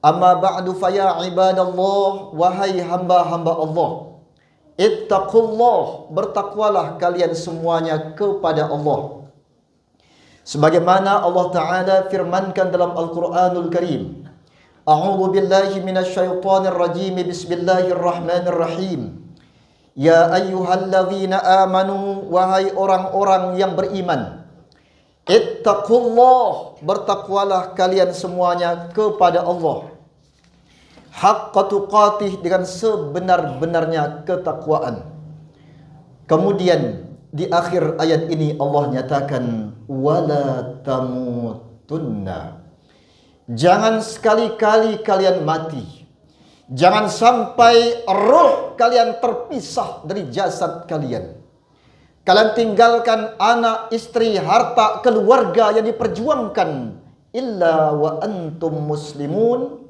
Amma ba'du faya ibadallah, wahai hamba-hamba Allah, ittaqullah, bertakwalah kalian semuanya kepada Allah. Sebagaimana Allah Ta'ala firmankan dalam Al-Quranul Karim, A'udzu billahi minasyaitonir rajim, bismillahirrahmanirrahim. Ya ayyuhalladzina amanu, wahai orang-orang yang beriman, ittaqullah, bertakwalah kalian semuanya kepada Allah, haqqa tuqatih, dengan sebenar-benarnya ketakwaan. Kemudian di akhir ayat ini Allah nyatakan, wala tamutunna, jangan sekali-kali kalian mati, jangan sampai roh kalian terpisah dari jasad kalian. Kalian tinggalkan anak, istri, harta, keluarga yang diperjuangkan, illa wa antum muslimun,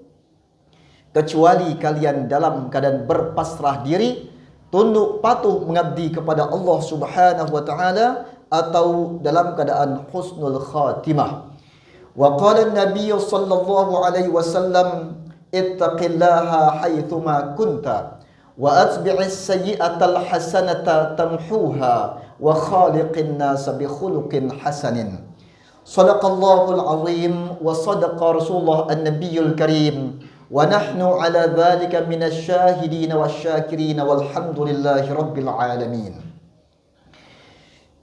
kecuali kalian dalam keadaan berpasrah diri, tunduk patuh mengabdi kepada Allah Subhanahu wa taala, atau dalam keadaan husnul khatimah. Wa qala an-nabiy sallallahu alaihi wasallam, ittaqillaha haitsuma kunta wa atbi'is sayyi'atal hasanata tamhuha wa khaliqin nas bi khuluqin hasanin. Shadaqallahul azim wa sadaqa rasulullah an-nabiyul karim. Wa nahnu ala dzalika minasy syahidin wasyakirin walhamdulillahi rabbil alamin.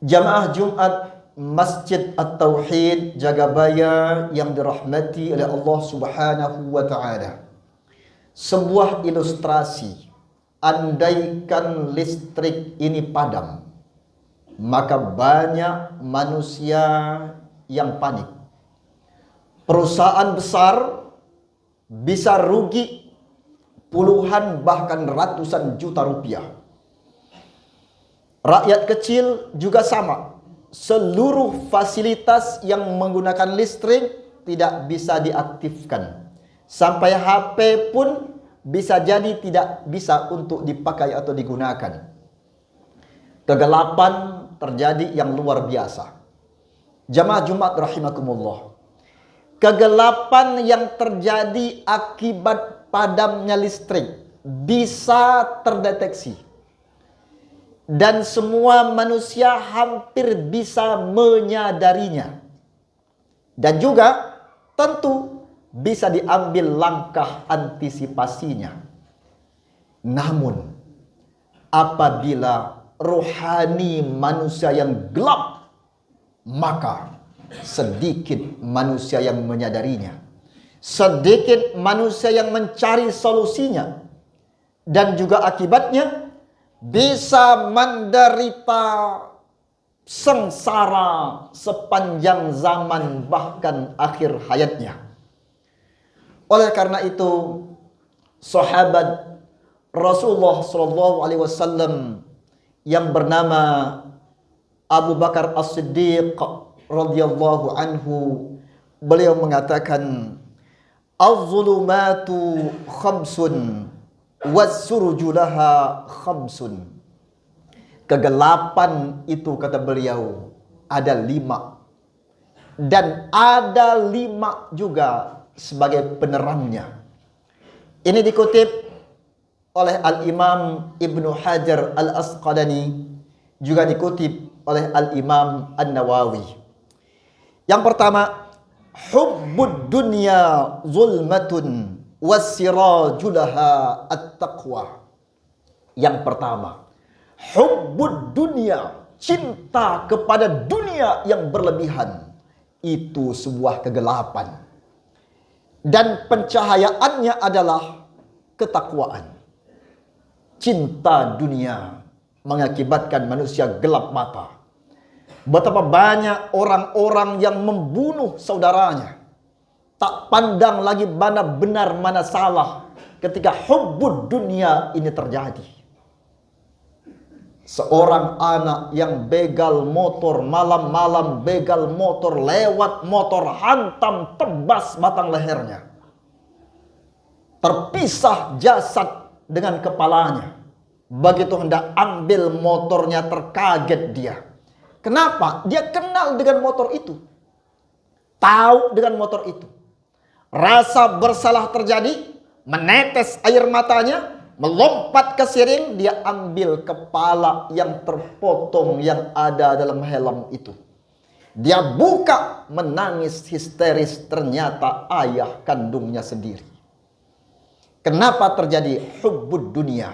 Jamaah Jumat Masjid At-Tauhid Jagabaya yang dirahmati oleh Allah Subhanahu wa taala. Sebuah ilustrasi, andaikan listrik ini padam, maka banyak manusia yang panik. Perusahaan besar bisa rugi puluhan bahkan ratusan juta rupiah. Rakyat kecil juga sama. Seluruh fasilitas yang menggunakan listrik tidak bisa diaktifkan. Sampai HP pun bisa jadi tidak bisa untuk dipakai atau digunakan. Kegelapan terjadi yang luar biasa. Jamaah Jumat rahimakumullah. Kegelapan yang terjadi akibat padamnya listrik bisa terdeteksi, dan semua manusia hampir bisa menyadarinya, dan juga tentu bisa diambil langkah antisipasinya. Namun apabila rohani manusia yang gelap, maka sedikit manusia yang menyadarinya, sedikit manusia yang mencari solusinya, dan juga akibatnya bisa menderita sengsara sepanjang zaman bahkan akhir hayatnya. Oleh karena itu, sahabat Rasulullah SAW yang bernama Abu Bakar As-Siddiq radhiyallahu anhu, beliau mengatakan, az-zulumatu khamsun was-suruju laha khamsun. Kegelapan itu, kata beliau, ada 5, dan ada 5 juga sebagai penerangnya. Ini dikutip oleh Al-Imam Ibnu Hajar Al-Asqalani, juga dikutip oleh Al-Imam An-Nawawi. Yang pertama, hubbud dunya zulmatun wasirajulaha at-taqwa. Yang pertama, hubbud dunya, cinta kepada dunia yang berlebihan, itu sebuah kegelapan, dan pencahayaannya adalah ketakwaan. Cinta dunia mengakibatkan manusia gelap mata. Betapa banyak orang-orang yang membunuh saudaranya, tak pandang lagi mana benar mana salah ketika hubbud dunia ini terjadi. Seorang anak yang begal motor, malam-malam begal motor, lewat motor hantam tebas batang lehernya, terpisah jasad dengan kepalanya. Begitu hendak ambil motornya, terkaget dia. Kenapa? Dia kenal dengan motor itu, tahu dengan motor itu. Rasa bersalah terjadi, menetes air matanya, melompat ke siring, dia ambil kepala yang terpotong yang ada dalam helm itu. Dia buka, menangis histeris, ternyata ayah kandungnya sendiri. Kenapa terjadi hubbud dunia?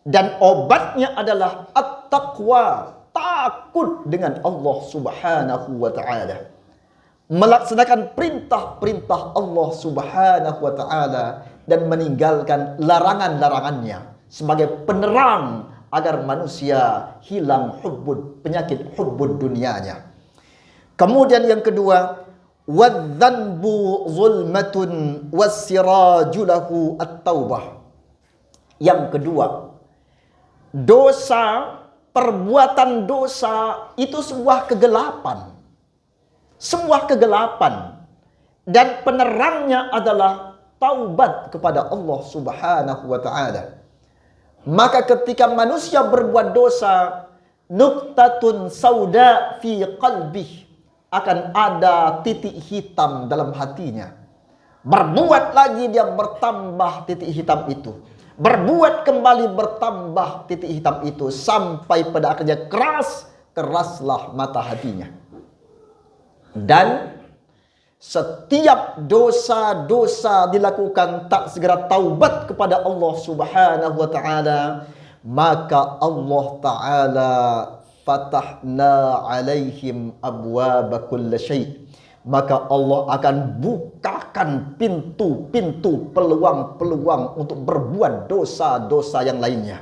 Dan obatnya adalah at-taqwa, takut dengan Allah Subhanahu wa ta'ala. Melaksanakan perintah-perintah Allah Subhanahu wa ta'ala dan meninggalkan larangan-larangannya sebagai penerang agar manusia hilang penyakit hubbud dunianya. Kemudian yang kedua, wadzanbu zulmatun wassiraju lahu at-taubah. Yang kedua, perbuatan dosa itu sebuah kegelapan. Sebuah kegelapan. Dan penerangnya adalah taubat kepada Allah Subhanahu wa ta'ala. Maka ketika manusia berbuat dosa, nuktatun sauda fi qalbih, akan ada titik hitam dalam hatinya. Berbuat lagi dia bertambah titik hitam itu. Berbuat kembali bertambah titik hitam itu. Sampai pada akhirnya keraslah mata hatinya. Dan setiap dosa-dosa dilakukan tak segera taubat kepada Allah Subhanahu wa ta'ala, maka Allah ta'ala fatahna alaihim abwaba kulli syai', maka Allah akan bukakan pintu-pintu, peluang-peluang untuk berbuat dosa-dosa yang lainnya.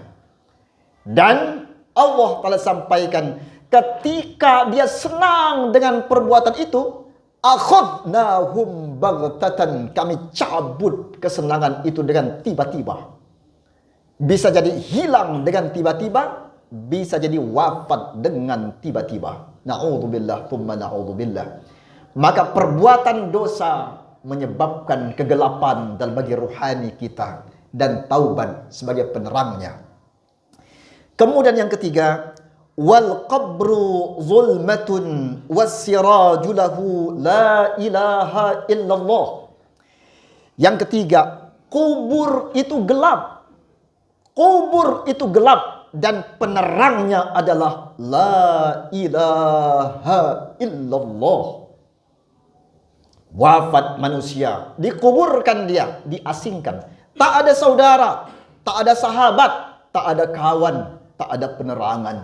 Dan Allah telah sampaikan, ketika dia senang dengan perbuatan itu, akhadnahum baghtatan, kami cabut kesenangan itu dengan tiba-tiba. Bisa jadi hilang dengan tiba-tiba, bisa jadi wafat dengan tiba-tiba. Na'udzubillah thumma na'udzubillah. Maka perbuatan dosa menyebabkan kegelapan dalam bagi ruhani kita, dan taubat sebagai penerangnya. Kemudian yang ketiga, wal qabru zulmatun wassiraju lahu la ilaha illallah. Yang ketiga, kubur itu gelap. Kubur itu gelap dan penerangnya adalah la ilaha illallah. Wafat manusia, dikuburkan dia, diasingkan. Tak ada saudara, tak ada sahabat, tak ada kawan, tak ada penerangan.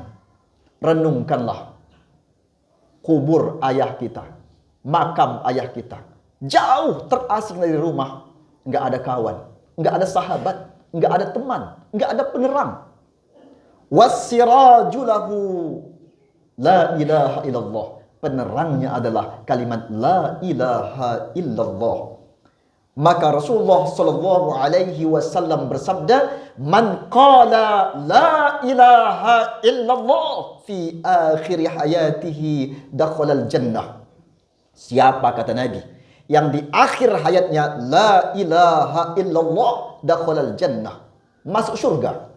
Renungkanlah kubur ayah kita, makam ayah kita, jauh terasing dari rumah, nggak ada kawan, nggak ada sahabat, nggak ada teman, nggak ada penerang. Wassiraju lahu la ilaha illallah, penerangnya adalah kalimat la ilaha illallah. Maka Rasulullah sallallahu alaihi wasallam bersabda, "Man qala la ilaha illallah fi akhir hayatihi dakhala al-jannah." Siapa, kata Nabi, yang di akhir hayatnya la ilaha illallah, dakhala al-jannah, masuk surga.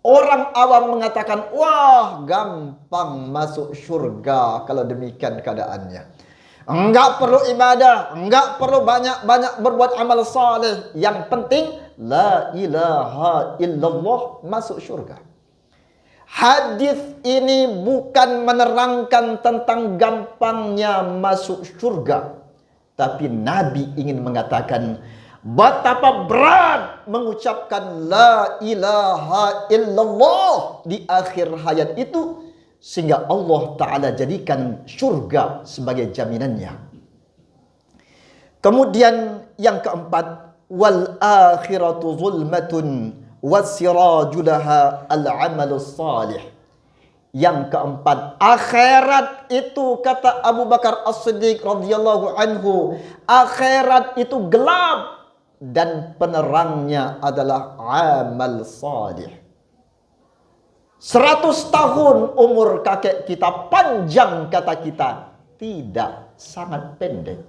Orang awam mengatakan, wah, gampang masuk surga kalau demikian keadaannya. Enggak perlu ibadah, enggak perlu banyak-banyak berbuat amal saleh. Yang penting la ilaha illallah, masuk surga. Hadis ini bukan menerangkan tentang gampangnya masuk surga, tapi Nabi ingin mengatakan betapa berat mengucapkan la ilaha illallah di akhir hayat itu, sehingga Allah Ta'ala jadikan surga sebagai jaminannya. Kemudian yang keempat, wal akhiratu zulmatun wasirajulaha al-amalus salih. Yang keempat, akhirat itu, kata Abu Bakar As-Siddiq radhiyallahu anhu, akhirat itu gelap dan penerangnya adalah amal salih. 100 tahun umur kakek kita, panjang kata kita, tidak, sangat pendek.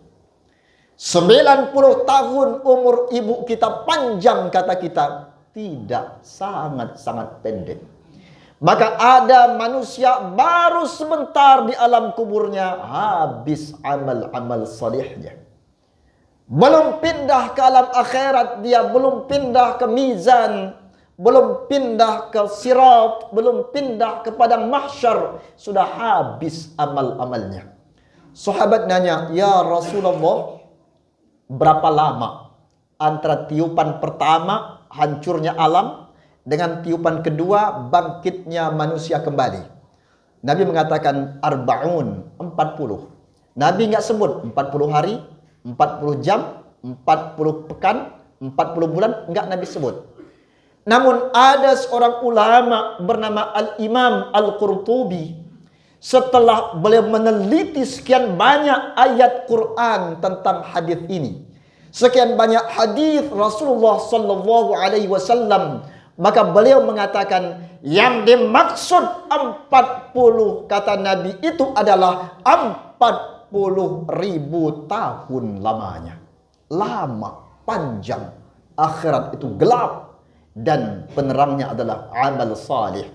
90 tahun umur ibu kita, panjang kata kita, tidak, sangat-sangat pendek. Maka ada manusia baru sebentar di alam kuburnya habis amal-amal salihnya. Belum pindah ke alam akhirat, dia belum pindah ke mizan, belum pindah ke sirat, belum pindah ke padang mahsyar, sudah habis amal-amalnya. Sahabat nanya, "Ya Rasulullah, berapa lama antara tiupan pertama hancurnya alam dengan tiupan kedua bangkitnya manusia kembali?" Nabi mengatakan arba'un, 40. Nabi enggak sebut 40 hari, 40 jam, 40 pekan, 40 bulan, enggak Nabi sebut. Namun ada seorang ulama bernama Al-Imam Al-Qurtubi, setelah beliau meneliti sekian banyak ayat Quran tentang hadis ini, sekian banyak hadis Rasulullah sallallahu alaihi wasallam, maka beliau mengatakan yang dimaksud 40 kata Nabi itu adalah 40.000 tahun lamanya. Lama, panjang. Akhirat itu gelap dan penerangnya adalah amal salih.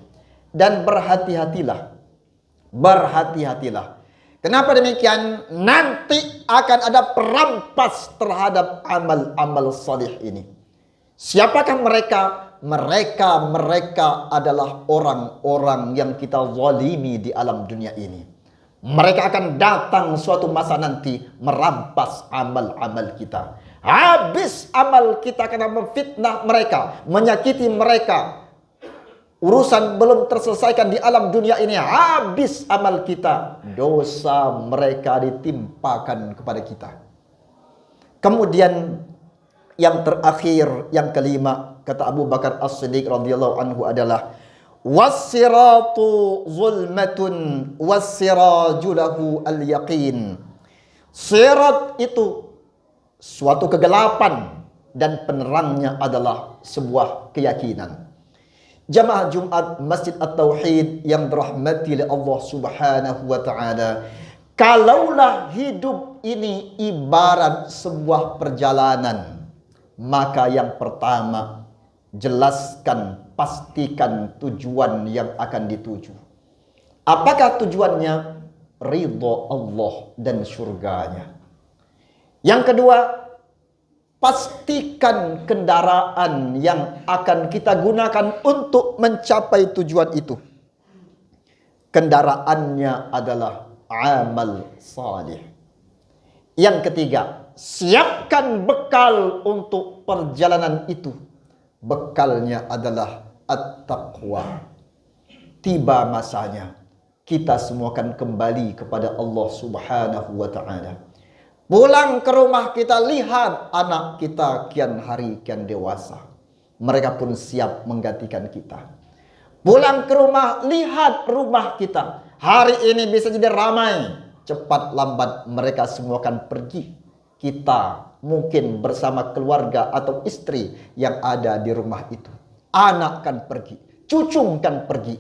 Dan berhati-hatilah. Berhati-hatilah. Kenapa demikian? Nanti akan ada perampas terhadap amal-amal salih ini. Siapakah mereka? Mereka adalah orang-orang yang kita zalimi di alam dunia ini. Mereka akan datang suatu masa nanti merampas amal-amal kita. Habis amal kita karena memfitnah mereka, menyakiti mereka. Urusan belum terselesaikan di alam dunia ini, habis amal kita. Dosa mereka ditimpakan kepada kita. Kemudian yang terakhir, yang kelima, kata Abu Bakar As-Siddiq radhiyallahu anhu adalah was-siratu zulmatun was-siraju lahu al-yaqin. Sirat itu suatu kegelapan dan penerangnya adalah sebuah keyakinan. Jamaah Jumat Masjid At-Tauhid yang dirahmati oleh Allah Subhanahu wa taala, kalaulah hidup ini ibarat sebuah perjalanan, maka yang pertama, jelaskan, pastikan tujuan yang akan dituju. Apakah tujuannya? Ridho Allah dan surganya. Yang kedua, pastikan kendaraan yang akan kita gunakan untuk mencapai tujuan itu. Kendaraannya adalah amal salih. Yang ketiga, siapkan bekal untuk perjalanan itu. Bekalnya adalah at-taqwa. Tiba masanya kita semua akan kembali kepada Allah Subhanahu wa taala. Pulang ke rumah kita, lihat anak kita kian hari kian dewasa. Mereka pun siap menggantikan kita. Pulang ke rumah, lihat rumah kita. Hari ini bisa jadi ramai. Cepat lambat mereka semua akan pergi. Kita mungkin bersama keluarga atau istri yang ada di rumah itu. Anak kan pergi, cucu kan pergi.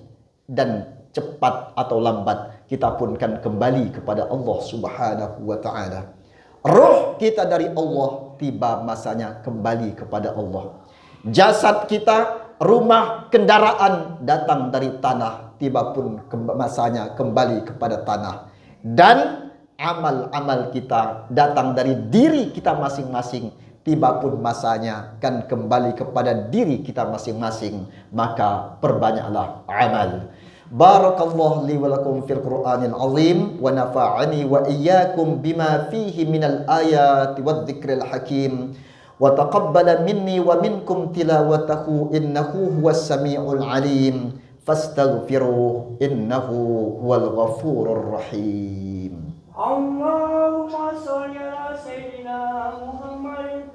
Dan cepat atau lambat kita pun akan kembali kepada Allah Subhanahu wa ta'ala. Roh kita dari Allah, tiba masanya kembali kepada Allah. Jasad kita, rumah, kendaraan datang dari tanah, tiba pun masanya kembali kepada tanah. Dan amal-amal kita datang dari diri kita masing-masing, tiba pun masanya kan kembali kepada diri kita masing-masing. Maka perbanyaklah amal. Barakallahu li wa lakum fil Qur'anil azim wa nafa'ani wa iyyakum bima fihi minal ayati wadh-dhikril hakim wa taqabbala minni wa minkum tilawatahu innahu huwas samiul alim fastaghfiruh innahu huwal ghafurur rahim. Allahumma shalli ala sayyidina Muhammadin